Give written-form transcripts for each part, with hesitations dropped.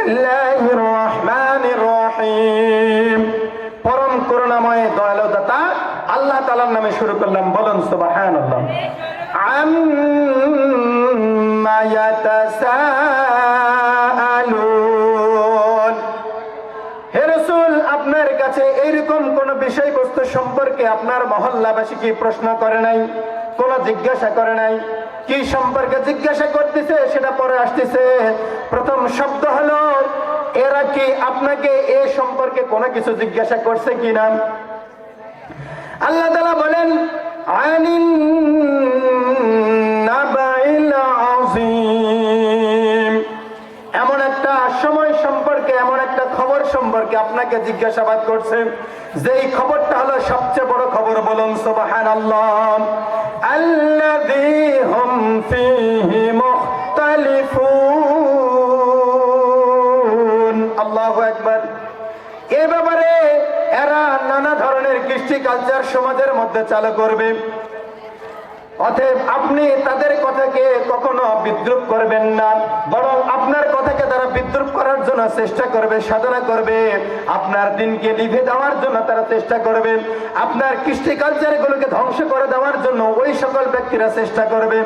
বিসমিল্লাহির রহমানির রহিম। পরম করুণাময় দয়ালু দাতা আল্লাহ তাআলার নামে শুরু করলাম, বলুন সুবহানাল্লাহ। আম্মা ইয়াতাসাআলুন। হে রাসূল, আপনার কাছে এইরকম কোন বিষয়বস্তু সম্পর্কে আপনার মহল্লাবাসী কি প্রশ্ন করে নাই, কোন জিজ্ঞাসা করে নাই? কি সম্পর্কে জিজ্ঞাসা করতেছে সেটা পরে আসতেছে। প্রথম শব্দ হলো, এরা কি আপনাকে এ সম্পর্কে কোনো কিছু জিজ্ঞাসা করছে কিনা? আল্লাহ তাআলা বলেন, আনিন নাবাইল আযীম। এমন একটা সময় সম্পর্কে, এমন একটা খবর সম্পর্কে আপনাকে জিজ্ঞাসাবাদ করছে, যেই খবরটা হলো সবচেয়ে বড় খবর। বলুন সুবহানাল্লাহ। আল্লাযী হুম ফীহি মুখতালিফুন। আল্লাহু আকবার। এ ব্যাপারে এরা নানা ধরনের কৃষ্টি কালচার সমাজের মধ্যে চালু করবে। অতএব আপনি তাদের কথাকে কখনো বিদ্রুপ করবেন না, বরং আপনার কথাকে তারা বিদ্রুপ করার জন্য চেষ্টা করবে, সাধনা করবে। আপনার দিনকে লিভে দেওয়ার জন্য তারা চেষ্টা করবে, আপনার কৃষ্টি কালচার গুলোকে ধ্বংস করে দেওয়ার জন্য ওই সকল ব্যক্তিরা চেষ্টা করবে।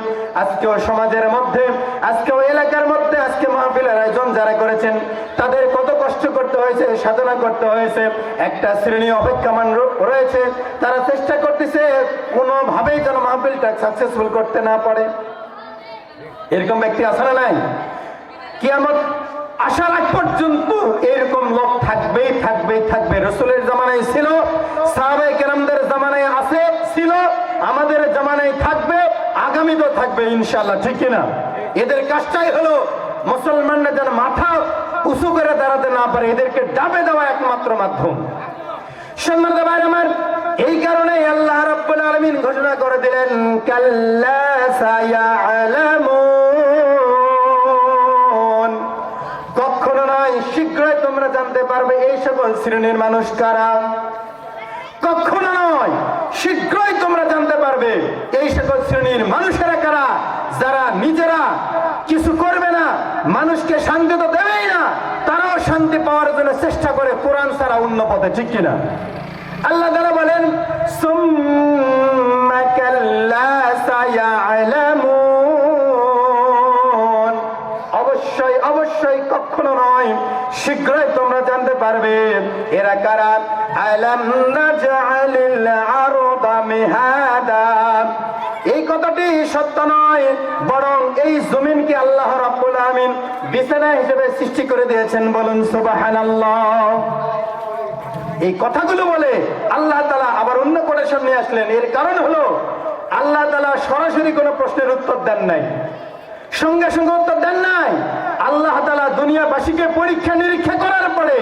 আজকেও সমাজের মধ্যে, আজকেও এলাকার মধ্যে, আজকে মাহফিলের আয়োজন যারা করেছেন তাদের কত কষ্ট করতে হয়েছে, সাধনা করতে হয়েছে। একটা শ্রেণী অপেক্ষমান রয়েছে, তারা চেষ্টা করতেছে কোনোভাবেই যেন মাহফিলটা সাকসেসফুল করতে না পারে। এরকম ব্যক্তি আছে না নাই? কিয়ামত আসার আগ পর্যন্ত এরকম লোক থাকবেই থাকবেই থাকবে। রাসূলের জামানায় ছিল, সাহাবায়ে কেরামদের জামানায় আছে, ছিল, আমাদের জামানায় থাকবে, আগামীতেও থাকবে ইনশাআল্লাহ, ঠিক কিনা? এদের কাজটাই হলো মুসলমানরা যেন মাথা উঁচু করে দাঁড়াতে না পারে, এদেরকে ডাবে দেওয়া একমাত্র মাধ্যম। সম্মানিত ভাই আমার, এই কারণে আল্লাহ রাব্বুল আলামিন ঘোষণা করে দিলেন, কাল্লা সায়ালামুন। কখনো নয়, শীঘ্রই তোমরা জানতে পারবে এই সকল শ্রেণীর মানুষ কারা। কখনো নয়, শীঘ্রই তোমরা জানতে পারবে এই সকল শ্রেণীর মানুষেরা কারা, যারা নিজেরা কিছু করবে না, মানুষকে শান্তি তো দেবেই না, তারাও শান্তি পাওয়ার জন্য চেষ্টা করে কোরআন ছাড়া অন্য পথে, ঠিক কিনা? আল্লাহ তাআলা বলেন, সুম্মা কাল্লা সায়ালামুন। অবশ্যই অবশ্যই, কখনো নয়, শীঘ্রই তোমরা জানতে পারবে এরা কারা। আলাম নাজআলিল আরদা মিহাদা। এই কথাটি সত্য নয়, বরং এই জমিনকে আল্লাহ রাব্বুল আলামিন বিছানা হিসেবে সৃষ্টি করে দিয়েছেন। বলুন সুবহানাল্লাহ। এই কথাগুলো বলে আল্লাহ তাআলা আবার অন্য কোটেশন নিয়ে আসলেন। এর কারণ হলো, আল্লাহ তাআলা সরাসরি কোনো প্রশ্নের উত্তর দেন নাই, সঙ্গে সঙ্গে উত্তর দেন নাই। আল্লাহ তাআলা দুনিয়াবাসীকে পরীক্ষা নিরীক্ষা করার পরে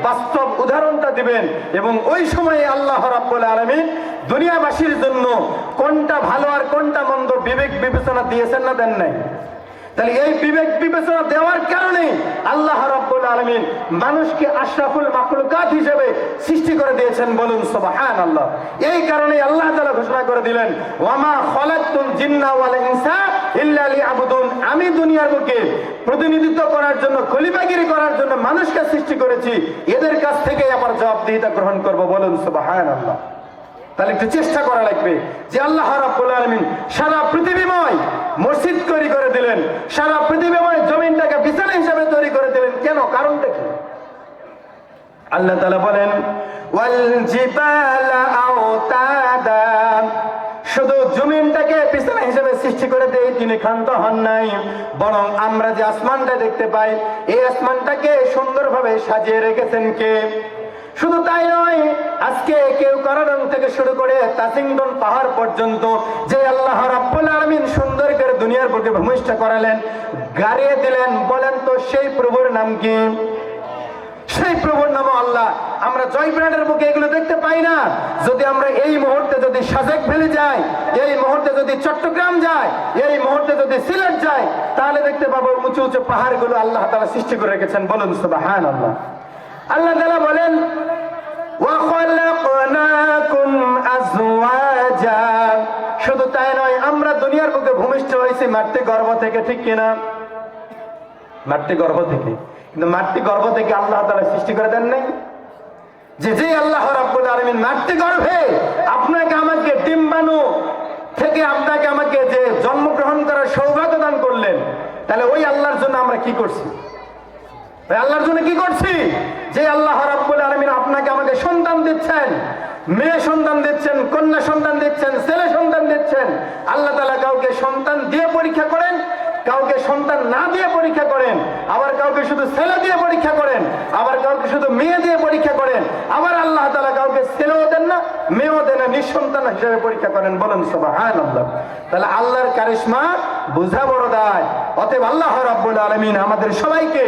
বাস্তব উদাহরণটা দিবেন, এবং ওই সময়ে আল্লাহ রাব্বুল আলামিন দুনিয়াবাসীর জন্য কোনটা ভালো আর কোনটা মন্দ বিবেক বিবেচনা দিয়েছেন না দেন নাই? তাহলে এই বিবেক বিবেচনা দেওয়ার কারণে আল্লাহ রাব্বুল আলামিন মানুষকে আশরাফুল মাখলুকাত হিসেবে সৃষ্টি করে দিয়েছেন। বলুন সুবহানাল্লাহ। এই কারণে আল্লাহ তাআলা ঘোষণা করে দিলেন, ওয়ামা খালাকতুল জিন্না ওয়াল ইনসা ইল্লা লিয়াবুদুন। আমি দুনিয়ার বুকে প্রতিনিধিত্ব করার জন্য, খলিফাগিরি করার জন্য মানুষকে সৃষ্টি করেছি, এদের কাছ থেকে আবার জবাবদিহিতা গ্রহণ করব। বলুন সুবহানাল্লাহ। তাহলে একটু চেষ্টা করা লাগবে যে আল্লাহ রাব্বুল আলামিন সারা পৃথিবীময় মসজিদ তৈরি করে দিলেন, সারা পৃথিবীময় জমিনটাকে বিছানা হিসেবে তৈরি করে দিলেন। কেন? কারণটা কি? আল্লাহ তাআলা বলেন, ওয়াল জিবালা আওতাদা। শুধু জমিনটাকে বিছানা হিসেবে সৃষ্টি করে দিয়ে তিনি ক্ষান্ত হন নাই, বরং আমরা যে আসমানটা দেখতে পাই, এই আসমানটাকে সুন্দরভাবে সাজিয়ে রেখেছেন কে? শুধু তাই নয়, আজকে কেউ কারারং থেকে শুরু করে তাসিংডন পাহাড় পর্যন্ত যে আল্লাহ রাব্বুল আলামিন সুন্দর করে দুনিয়ার বুকে ভূমিষ্ঠ করালেন, গাড়িয়ে দিলেন, বলেন তো সেই প্রভুর নাম কি? সেই প্রভুর নাম আল্লাহ। আমরা জয়পুরহাটের বুকে এগুলো দেখতে পাই না। যদি আমরা এই মুহূর্তে যদি সাজেক ভ্যালি যাই, এই মুহূর্তে যদি চট্টগ্রাম যাই, এই মুহূর্তে যদি সিলেট যাই, তাহলে দেখতে পাবো উঁচু উঁচু পাহাড়গুলো আল্লাহ তাআলা সৃষ্টি করে রেখেছেন। বলুন সুবহানাল্লাহ। আল্লাহ তাআলা বলেন, ওয়া খালাকনাকুম আজওয়াজা। শুধু তাই নয়, আমরা দুনিয়ার বুকে ভূমিষ্ঠ হয়েছি মাতৃ গর্ভ থেকে, ঠিক কিনা? মাতৃ গর্ভ থেকে। কিন্তু মাতৃ গর্ভ থেকে আল্লাহ তাআলা সৃষ্টি করে দেন নাই? যে আল্লাহ রাব্বুল আলামিন মাতৃ গর্ভে আপনাকে আমাকে ডিম্বাণু থেকে আপনাকে আমাকে যে জন্মগ্রহণ করার সৌভাগ্য দান করলেন, তাহলে ওই আল্লাহর জন্য আমরা কি করছি? আল্লাহর জন্য কি করছি? যে আল্লাহ রাব্বুল আলামিন আপনাকে আমাকে সন্তান দিচ্ছেন, মেয়ে সন্তান দিচ্ছেন, কন্যা সন্তান দিচ্ছেন, ছেলে সন্তান দিচ্ছেন। আল্লাহ তাআলা কাউকে সন্তান দিয়ে পরীক্ষা করেন, কাউকে সন্তান না দিয়ে পরীক্ষা করেন, আবার কাউকে শুধু ছেলে দিয়ে পরীক্ষা করেন, আবার কাউকে শুধু মেয়ে দিয়ে পরীক্ষা করেন, আবার আল্লাহ তাআলা কাউকে ছেলেও দেন না, মেয়েও দেন না, নিঃসন্তান হিসেবে পরীক্ষা করেন। বলেন সুবহানাল্লাহ। তাহলে আল্লাহর কারিশমা বোঝা বড় দায়। অতএব আল্লাহ রাব্বুল আলামিন আমাদের সবাইকে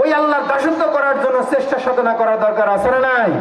ওই আল্লাহর দাসত্ব করার জন্য চেষ্টা সাধনা করার দরকার আছে না নাই?